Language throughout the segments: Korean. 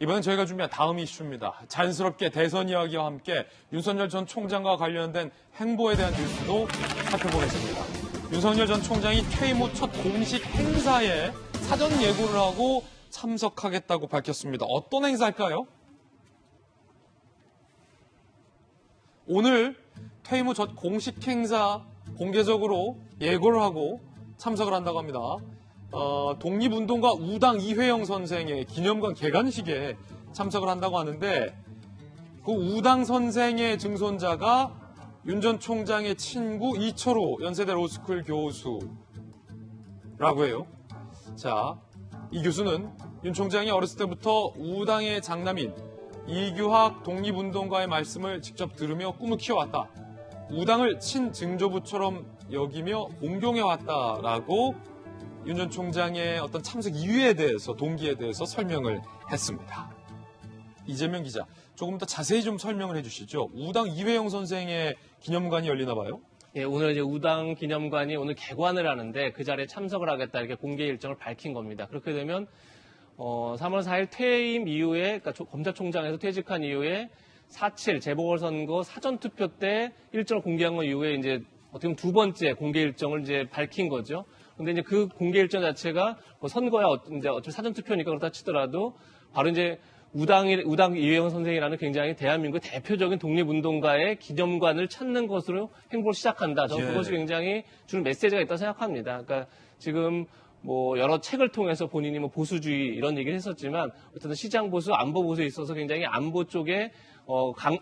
이번엔 저희가 준비한 다음 이슈입니다. 자연스럽게 대선 이야기와 함께 윤석열 전 총장과 관련된 행보에 대한 뉴스도 살펴보겠습니다. 윤석열 전 총장이 퇴임 후 첫 공식 행사에 사전 예고를 하고 참석하겠다고 밝혔습니다. 어떤 행사일까요? 오늘 퇴임 후 첫 공식 행사 공개적으로 예고를 하고 참석을 한다고 합니다. 독립운동가 우당 이회영 선생의 기념관 개관식에 참석을 한다고 하는데 그 우당 선생의 증손자가 윤 전 총장의 친구 이철호 연세대 로스쿨 교수라고 해요. 자, 이 교수는 윤 총장이 어렸을 때부터 우당의 장남인 이규학 독립운동가의 말씀을 직접 들으며 꿈을 키워왔다. 우당을 친증조부처럼 여기며 공경해왔다라고 윤 전 총장의 어떤 참석 이유에 대해서, 동기에 대해서 설명을 했습니다. 이재명 기자, 조금 더 자세히 좀 설명을 해주시죠. 우당 이회영 선생의 기념관이 열리나 봐요? 예, 오늘 이제 우당 기념관이 오늘 개관을 하는데 그 자리에 참석을 하겠다 이렇게 공개 일정을 밝힌 겁니다. 그렇게 되면 3월 4일 퇴임 이후에, 그러니까 검찰총장에서 퇴직한 이후에 4.7 재보궐선거 사전투표 때 일정을 공개한 것 이후에 이제 어떻게 보면 두 번째 공개 일정을 이제 밝힌 거죠. 근데 이제 그 공개 일정 자체가 뭐 선거야 이제 어차피 사전투표니까 그렇다 치더라도 바로 이제 우당 이회영 선생이라는 굉장히 대한민국 대표적인 독립운동가의 기념관을 찾는 것으로 행보를 시작한다. 저는 그것이 굉장히 주는 메시지가 있다고 생각합니다. 그러니까 지금 뭐 여러 책을 통해서 본인이 뭐 보수주의 이런 얘기를 했었지만 어쨌든 시장 보수, 안보 보수에 있어서 굉장히 안보 쪽에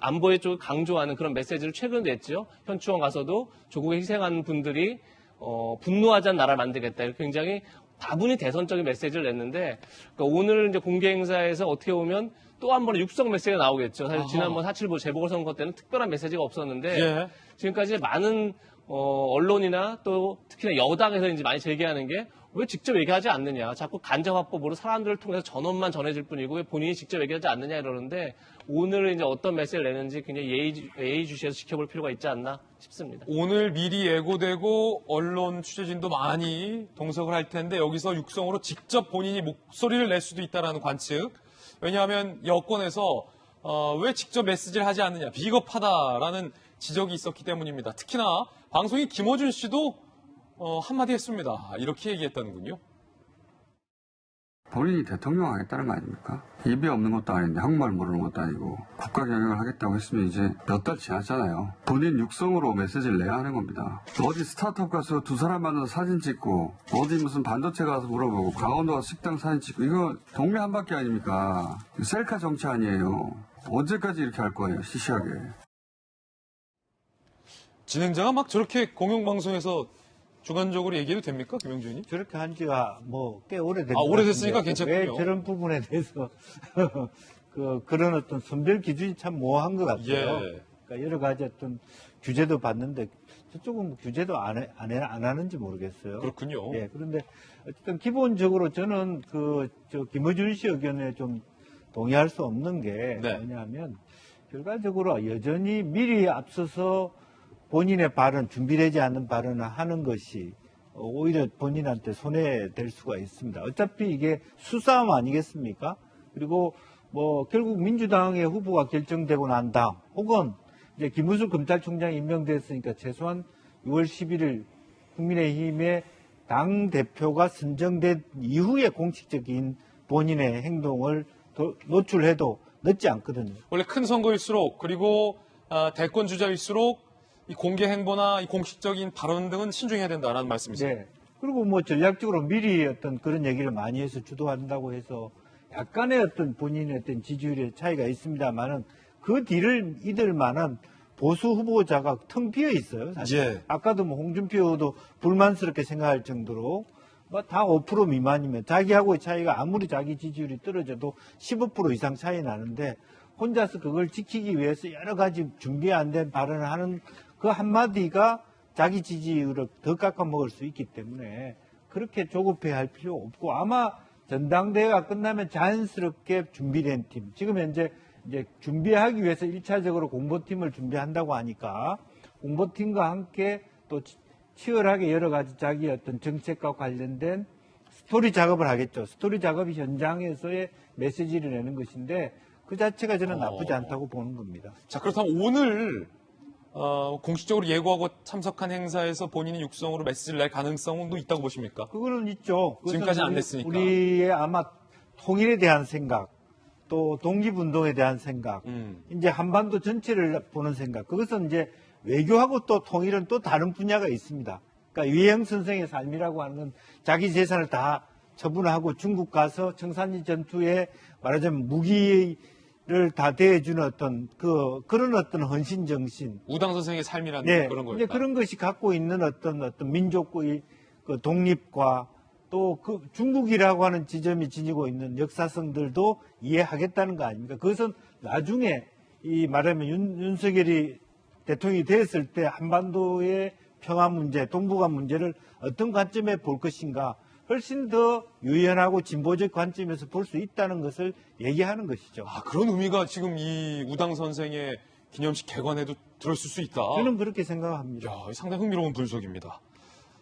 안보의 쪽을 강조하는 그런 메시지를 최근 냈죠. 현충원 가서도 조국에 희생한 분들이 분노하지 않는 나라를 만들겠다. 이렇게 굉장히 다분히 대선적인 메시지를 냈는데 그러니까 오늘 이제 공개 행사에서 어떻게 보면 또 한 번의 육성 메시지가 나오겠죠. 사실 지난번 4.7 재보궐선거 때는 특별한 메시지가 없었는데 지금까지 많은 언론이나 또 특히나 여당에서 이제 많이 제기하는 게 왜 직접 얘기하지 않느냐. 자꾸 간접화법으로 사람들을 통해서 전원만 전해질 뿐이고 왜 본인이 직접 얘기하지 않느냐 이러는데 오늘 이제 어떤 메시지를 내는지 굉장히 예의주시해서 지켜볼 필요가 있지 않나 싶습니다. 오늘 미리 예고되고 언론 취재진도 많이 동석을 할 텐데 여기서 육성으로 직접 본인이 목소리를 낼 수도 있다라는 관측. 왜냐하면 여권에서 왜 직접 메시지를 하지 않느냐. 비겁하다라는 지적이 있었기 때문입니다. 특히나 방송인 김어준 씨도 한마디 했습니다. 이렇게 얘기했다는군요. 본인이 대통령 하겠다는 거 아닙니까? 입이 없는 것도 아닌데 한국말 모르는 것도 아니고 국가 경영을 하겠다고 했으면 이제 몇 달 지났잖아요. 본인 육성으로 메시지를 내야 하는 겁니다. 어디 스타트업 가서 두 사람 만나서 사진 찍고 어디 무슨 반도체 가서 물어보고 강원도 가서 식당 사진 찍고 이거 동네 한 바퀴 아닙니까? 셀카 정치 아니에요. 언제까지 이렇게 할 거예요, 시시하게. 진행자가 막 저렇게 공영방송에서 주관적으로 얘기해도 됩니까? 김영주 의원님? 저렇게 한 지가 뭐 꽤 오래된 오래됐으니까 괜찮군요. 왜 저런 부분에 대해서 그런 어떤 선별 기준이 참 모호한 것 같아요. 그러니까 여러 가지 어떤 규제도 봤는데 저쪽은 규제도 안 하는지 모르겠어요. 그렇군요. 예, 그런데 어쨌든 기본적으로 저는 김어준 씨 의견에 좀 동의할 수 없는 게 뭐냐면 결과적으로 여전히 미리 앞서서 본인의 발언, 준비되지 않은 발언을 하는 것이 오히려 본인한테 손해될 수가 있습니다. 어차피 이게 수싸움 아니겠습니까? 그리고 뭐 결국 민주당의 후보가 결정되고 난 다음 혹은 이제 김문수 검찰총장이 임명됐으니까 최소한 6월 11일 국민의힘의 당대표가 선정된 이후에 공식적인 본인의 행동을 노출해도 늦지 않거든요. 원래 큰 선거일수록 그리고 대권 주자일수록 이 공개 행보나 이 공식적인 발언 등은 신중해야 된다라는 말씀이죠. 네. 그리고 뭐 전략적으로 미리 어떤 그런 얘기를 많이 해서 주도한다고 해서 약간의 어떤 본인의 어떤 지지율의 차이가 있습니다만은 그 뒤를 이들 만한 보수 후보자가 텅 비어 있어요. 사실. 아까도 뭐 홍준표 의원도 불만스럽게 생각할 정도로 뭐 다 5% 미만이면 자기하고의 차이가 아무리 자기 지지율이 떨어져도 15% 이상 차이 나는데 혼자서 그걸 지키기 위해서 여러 가지 준비 안 된 발언을 하는 그 한마디가 자기 지지율을 더 깎아먹을 수 있기 때문에 그렇게 조급해 할 필요 없고 아마 전당대회가 끝나면 자연스럽게 준비된 팀, 지금 현재 이제 준비하기 위해서 1차적으로 공보팀을 준비한다고 하니까 공보팀과 함께 또 치열하게 여러 가지 자기 어떤 정책과 관련된 스토리 작업을 하겠죠. 스토리 작업이 현장에서의 메시지를 내는 것인데 그 자체가 저는 나쁘지 않다고 보는 겁니다. 자, 그렇다면 오늘 공식적으로 예고하고 참석한 행사에서 본인이 육성으로 메시지를 낼 가능성도 있다고 보십니까? 그거는 있죠. 그것은 지금까지 안 냈으니까. 우리의 아마 통일에 대한 생각, 또 독립운동에 대한 생각, 이제 한반도 전체를 보는 생각. 그것은 이제 외교하고 또 통일은 또 다른 분야가 있습니다. 그러니까 유해영 선생의 삶이라고 하는 건 자기 재산을 다 처분하고 중국 가서 청산리 전투에 말하자면 무기를 다 대해주는 어떤 그런 어떤 헌신 정신. 우당 선생의 삶이라는 네, 그런 거였다. 이제 그런 것이 갖고 있는 어떤 민족의 그 독립과 또 그 중국이라고 하는 지점이 지니고 있는 역사성들도 이해하겠다는 거 아닙니까? 그것은 나중에 이 말하면 윤석열이 대통령이 됐을 때 한반도의 평화 문제, 동북아 문제를 어떤 관점에 볼 것인가 훨씬 더 유연하고 진보적 관점에서 볼 수 있다는 것을 얘기하는 것이죠. 아, 그런 의미가 지금 이 우당 선생의 기념식 개관에도 들었을 수 있다. 저는 그렇게 생각합니다. 야, 상당히 흥미로운 분석입니다.